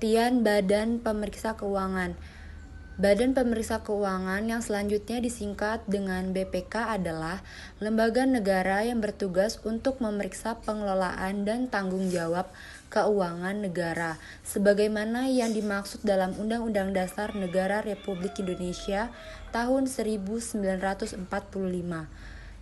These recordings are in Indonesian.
Pengertian Badan Pemeriksa Keuangan. Badan Pemeriksa Keuangan yang selanjutnya disingkat dengan BPK adalah lembaga negara yang bertugas untuk memeriksa pengelolaan dan tanggung jawab keuangan negara sebagaimana yang dimaksud dalam Undang-Undang Dasar Negara Republik Indonesia tahun 1945.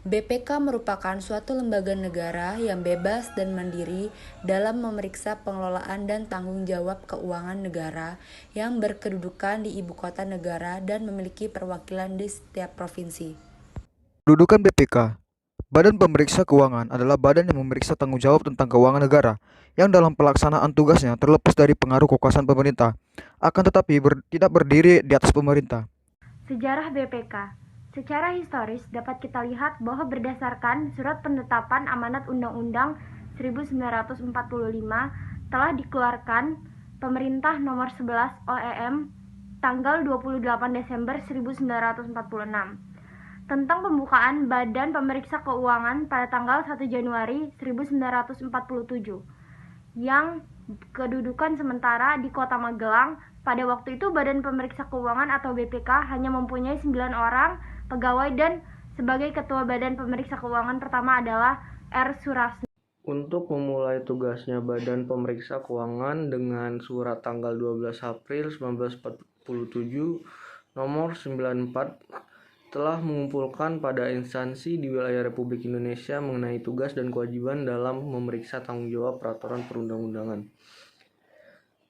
BPK merupakan suatu lembaga negara yang bebas dan mandiri dalam memeriksa pengelolaan dan tanggung jawab keuangan negara yang berkedudukan di ibu kota negara dan memiliki perwakilan di setiap provinsi. Kedudukan BPK. Badan Pemeriksa Keuangan adalah badan yang memeriksa tanggung jawab tentang keuangan negara yang dalam pelaksanaan tugasnya terlepas dari pengaruh kekuasaan pemerintah, akan tetapi tidak berdiri di atas pemerintah. Sejarah BPK. Secara historis dapat kita lihat bahwa berdasarkan Surat Penetapan Amanat Undang-Undang 1945 telah dikeluarkan Pemerintah Nomor 11 OEM tanggal 28 Desember 1946 tentang pembukaan Badan Pemeriksa Keuangan pada tanggal 1 Januari 1947 yang kedudukan sementara di Kota Magelang. Pada waktu itu Badan Pemeriksa Keuangan atau BPK hanya mempunyai 9 orang pegawai dan sebagai Ketua Badan Pemeriksa Keuangan pertama adalah R. Surasno. Untuk memulai tugasnya Badan Pemeriksa Keuangan dengan surat tanggal 12 April 1947 nomor 94 telah mengumpulkan pada instansi di wilayah Republik Indonesia mengenai tugas dan kewajiban dalam memeriksa tanggung jawab peraturan perundang-undangan.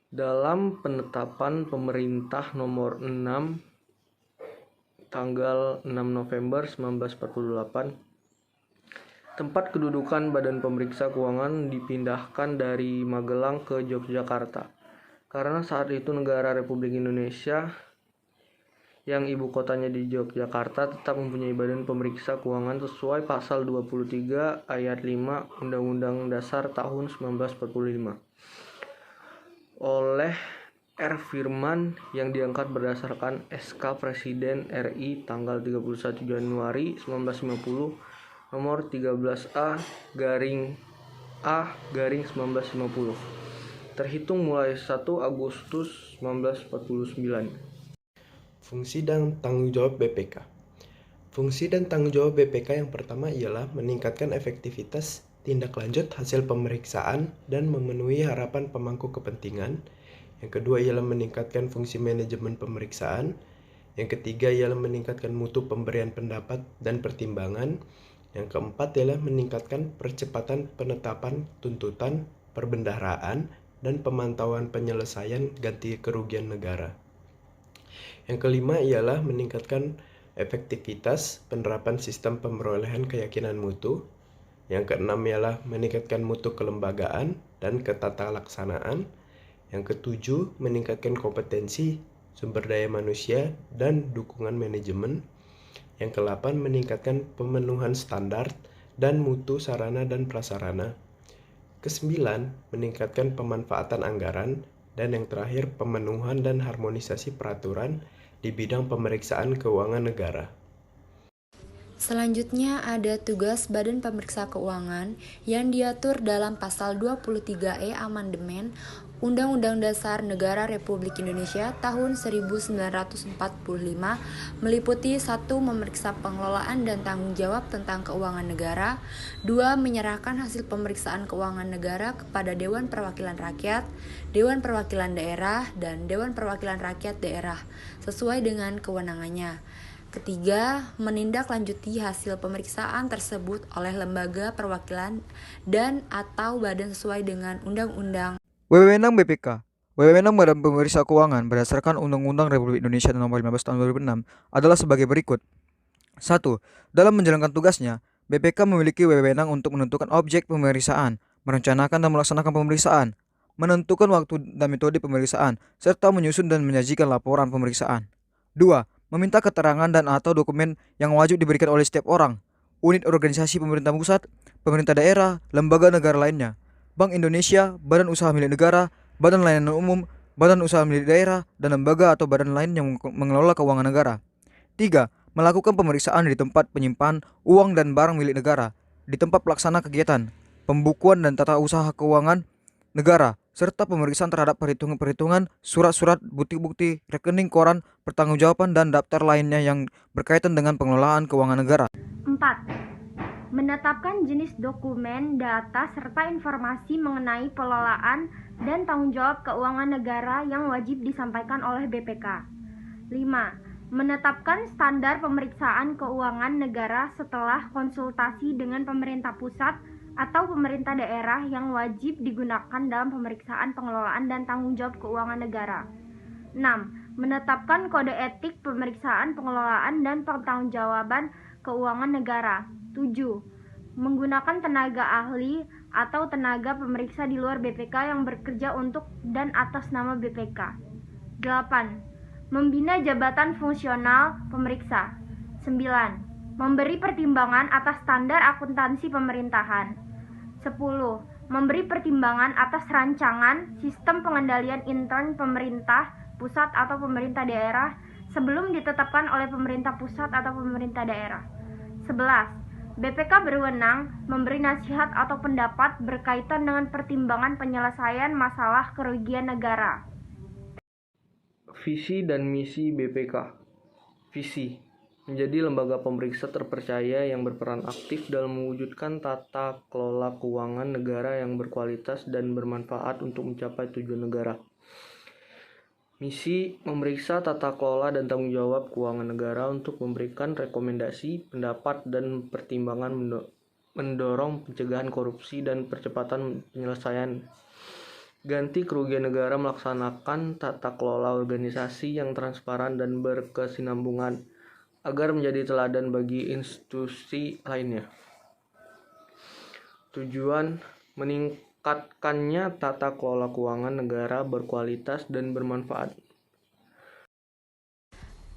Dalam penetapan pemerintah nomor 6 tanggal 6 November 1948, tempat kedudukan Badan Pemeriksa Keuangan dipindahkan dari Magelang ke Yogyakarta. Karena saat itu negara Republik Indonesia yang ibu kotanya di Yogyakarta tetap mempunyai Badan Pemeriksa Keuangan sesuai pasal 23 ayat 5 Undang-Undang Dasar tahun 1945 oleh R. Firman yang diangkat berdasarkan SK Presiden RI tanggal 31 Januari 1950 nomor 13A garing 1950 terhitung mulai 1 Agustus 1949. Fungsi dan tanggung jawab BPK. Fungsi dan tanggung jawab BPK yang pertama ialah meningkatkan efektivitas tindak lanjut hasil pemeriksaan dan memenuhi harapan pemangku kepentingan. Yang kedua ialah meningkatkan fungsi manajemen pemeriksaan. Yang ketiga ialah meningkatkan mutu pemberian pendapat dan pertimbangan. Yang keempat ialah meningkatkan percepatan penetapan tuntutan, perbendaharaan, dan pemantauan penyelesaian ganti kerugian negara. Yang kelima ialah meningkatkan efektivitas penerapan sistem pemerolehan keyakinan mutu. Yang keenam ialah meningkatkan mutu kelembagaan dan ketatalaksanaan. Yang ketujuh, meningkatkan kompetensi, sumber daya manusia, dan dukungan manajemen. Yang kedelapan, meningkatkan pemenuhan standar dan mutu sarana dan prasarana. Kesembilan, meningkatkan pemanfaatan anggaran. Dan yang terakhir, pemenuhan dan harmonisasi peraturan di bidang pemeriksaan keuangan negara. Selanjutnya ada tugas Badan Pemeriksa Keuangan yang diatur dalam pasal 23E Amandemen Undang-Undang Dasar Negara Republik Indonesia tahun 1945 meliputi 1. Memeriksa pengelolaan dan tanggung jawab tentang keuangan negara. 2. Menyerahkan hasil pemeriksaan keuangan negara kepada Dewan Perwakilan Rakyat, Dewan Perwakilan Daerah, dan Dewan Perwakilan Rakyat Daerah sesuai dengan kewenangannya. Ketiga, menindaklanjuti hasil pemeriksaan tersebut oleh lembaga perwakilan dan atau badan sesuai dengan undang-undang. Wewenang BPK. Wewenang Badan Pemeriksa Keuangan berdasarkan Undang-Undang Republik Indonesia Nomor 15 Tahun 2006 adalah sebagai berikut. 1. Dalam menjalankan tugasnya, BPK memiliki wewenang untuk menentukan objek pemeriksaan, merencanakan dan melaksanakan pemeriksaan, menentukan waktu dan metode pemeriksaan, serta menyusun dan menyajikan laporan pemeriksaan. 2. Meminta keterangan dan atau dokumen yang wajib diberikan oleh setiap orang, unit organisasi pemerintah pusat, pemerintah daerah, lembaga negara lainnya, Bank Indonesia, badan usaha milik negara, badan layanan umum, badan usaha milik daerah, dan lembaga atau badan lain yang mengelola keuangan negara. 3. Melakukan pemeriksaan di tempat penyimpan uang dan barang milik negara, di tempat pelaksana kegiatan, pembukuan dan tata usaha keuangan negara, serta pemeriksaan terhadap perhitungan-perhitungan, surat-surat, bukti-bukti, rekening koran, pertanggungjawaban, dan daftar lainnya yang berkaitan dengan pengelolaan keuangan negara. 4. Menetapkan jenis dokumen, data, serta informasi mengenai pengelolaan dan tanggung jawab keuangan negara yang wajib disampaikan oleh BPK. 5. Menetapkan standar pemeriksaan keuangan negara setelah konsultasi dengan pemerintah pusat atau pemerintah daerah yang wajib digunakan dalam pemeriksaan pengelolaan dan tanggung jawab keuangan negara. 6. Menetapkan kode etik pemeriksaan pengelolaan dan pertanggungjawaban keuangan negara. 7. Menggunakan tenaga ahli atau tenaga pemeriksa di luar BPK yang bekerja untuk dan atas nama BPK. 8. Membina jabatan fungsional pemeriksa. 9. Memberi pertimbangan atas standar akuntansi pemerintahan. 10. Memberi pertimbangan atas rancangan sistem pengendalian intern pemerintah pusat atau pemerintah daerah sebelum ditetapkan oleh pemerintah pusat atau pemerintah daerah. 11. BPK berwenang memberi nasihat atau pendapat berkaitan dengan pertimbangan penyelesaian masalah kerugian negara. Visi dan misi BPK. Visi: menjadi lembaga pemeriksa terpercaya yang berperan aktif dalam mewujudkan tata kelola keuangan negara yang berkualitas dan bermanfaat untuk mencapai tujuan negara. Misi: memeriksa tata kelola dan tanggung jawab keuangan negara untuk memberikan rekomendasi, pendapat, dan pertimbangan mendorong pencegahan korupsi dan percepatan penyelesaian ganti kerugian negara, melaksanakan tata kelola organisasi yang transparan dan berkesinambungan agar menjadi teladan bagi institusi lainnya. Tujuan: meningkatkannya tata kelola keuangan negara berkualitas dan bermanfaat.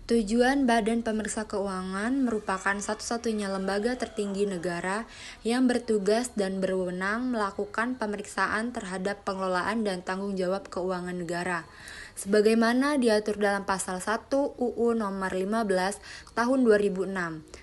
Tujuan Badan Pemeriksa Keuangan merupakan satu-satunya lembaga tertinggi negara yang bertugas dan berwenang melakukan pemeriksaan terhadap pengelolaan dan tanggung jawab keuangan negara. Sebagaimana diatur dalam Pasal 1 UU Nomor 15 Tahun 2006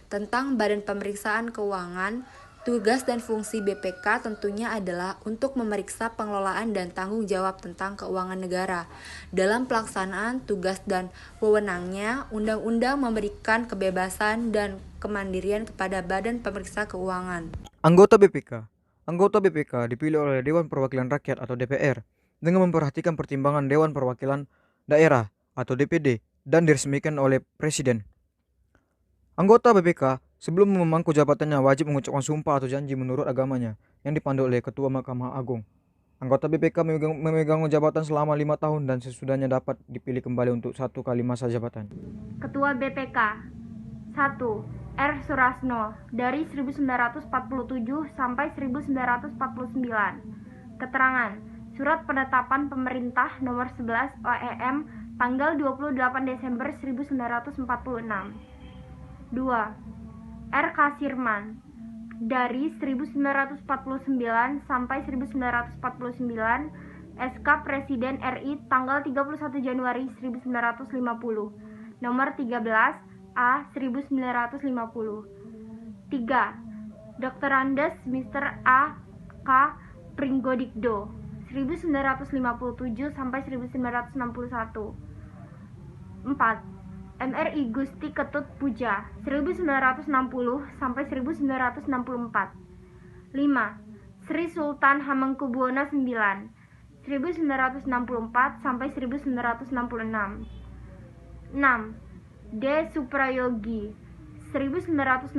tentang Badan Pemeriksaan Keuangan. Tugas dan fungsi BPK tentunya adalah untuk memeriksa pengelolaan dan tanggung jawab tentang keuangan negara. Dalam pelaksanaan tugas dan wewenangnya, undang-undang memberikan kebebasan dan kemandirian kepada Badan Pemeriksa Keuangan. Anggota BPK. Anggota BPK dipilih oleh Dewan Perwakilan Rakyat atau DPR dengan memperhatikan pertimbangan Dewan Perwakilan Daerah atau DPD dan diresmikan oleh Presiden. Anggota BPK sebelum memangku jabatannya wajib mengucapkan sumpah atau janji menurut agamanya yang dipandu oleh Ketua Mahkamah Agung. Anggota BPK memegang jabatan selama 5 tahun dan sesudahnya dapat dipilih kembali untuk 1 kali masa jabatan. Ketua BPK 1. R. Surasno dari 1947 sampai 1949. Keterangan: Surat Penetapan Pemerintah Nomor 11 OEM tanggal 28 Desember 1946. 2. R. Kasirman dari 1949 sampai 1949, SK Presiden RI tanggal 31 Januari 1950, nomor 13 A 1950. 3. Dr. Andes Mr. A. K. Pringgodikdo 1957 sampai 1961. 4. MRI Gusti Ketut Puja 1960 sampai 1964. 5. Sri Sultan Hamengkubuwono IX 1964 sampai 1966. 6. D. Suprayogi 1966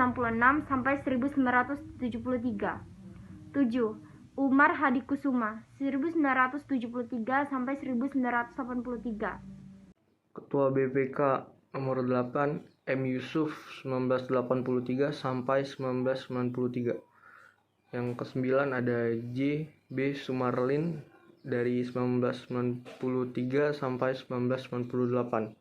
sampai 1973. 7. Umar Hadikusuma 1973 sampai 1983. Ketua BPK nomor 8 M. Yusuf 1983 sampai 1993. Yang ke-9 ada J. B. Sumarlin dari 1993 sampai 1998.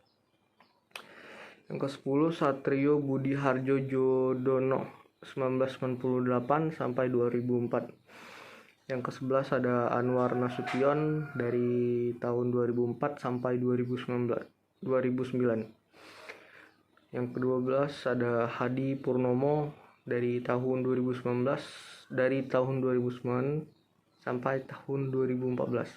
Yang ke-10 Satrio Budi Harjo Jodono 1998 sampai 2004. Yang ke-11 ada Anwar Nasution dari tahun 2004 sampai 2009. Yang ke-12 ada Hadi Purnomo dari tahun 2009 sampai tahun 2014.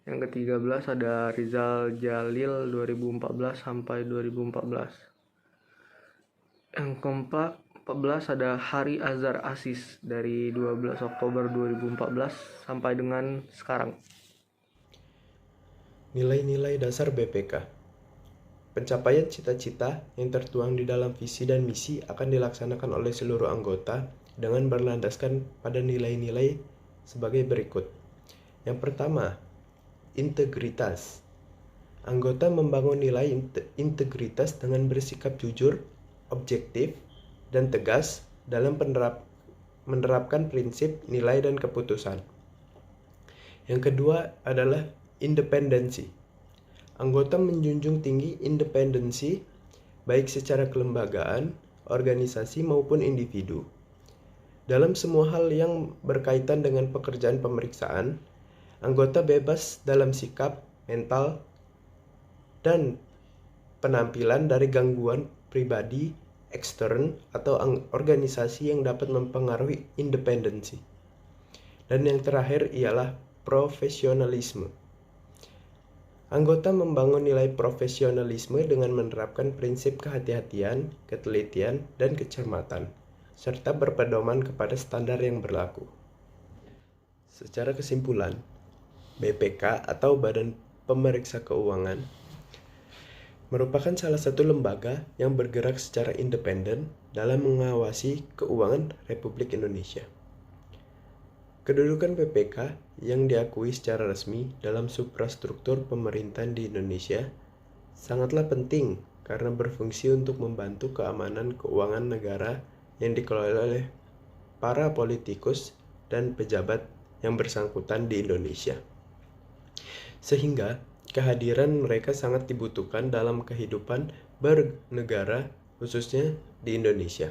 Yang ke-13 ada Rizal Jalil 2014 sampai 2014. Yang ke-14 ada Hari Azhar Asis dari 12 Oktober 2014 sampai dengan sekarang. Nilai-nilai dasar BPK. Pencapaian cita-cita yang tertuang di dalam visi dan misi akan dilaksanakan oleh seluruh anggota dengan berlandaskan pada nilai-nilai sebagai berikut. Yang pertama, integritas. Anggota membangun nilai integritas dengan bersikap jujur, objektif, dan tegas dalam menerapkan prinsip, nilai, dan keputusan. Yang kedua adalah independensi. Anggota menjunjung tinggi independensi baik secara kelembagaan, organisasi, maupun individu. Dalam semua hal yang berkaitan dengan pekerjaan pemeriksaan, anggota bebas dalam sikap, mental, dan penampilan dari gangguan pribadi, ekstern, atau organisasi yang dapat mempengaruhi independensi. Dan yang terakhir ialah profesionalisme. Anggota membangun nilai profesionalisme dengan menerapkan prinsip kehati-hatian, ketelitian, dan kecermatan, serta berpedoman kepada standar yang berlaku. Secara kesimpulan, BPK atau Badan Pemeriksa Keuangan merupakan salah satu lembaga yang bergerak secara independen dalam mengawasi keuangan Republik Indonesia. Kedudukan BPK yang diakui secara resmi dalam suprastruktur pemerintahan di Indonesia sangatlah penting karena berfungsi untuk membantu keamanan keuangan negara yang dikelola oleh para politikus dan pejabat yang bersangkutan di Indonesia. Sehingga kehadiran mereka sangat dibutuhkan dalam kehidupan bernegara, khususnya di Indonesia.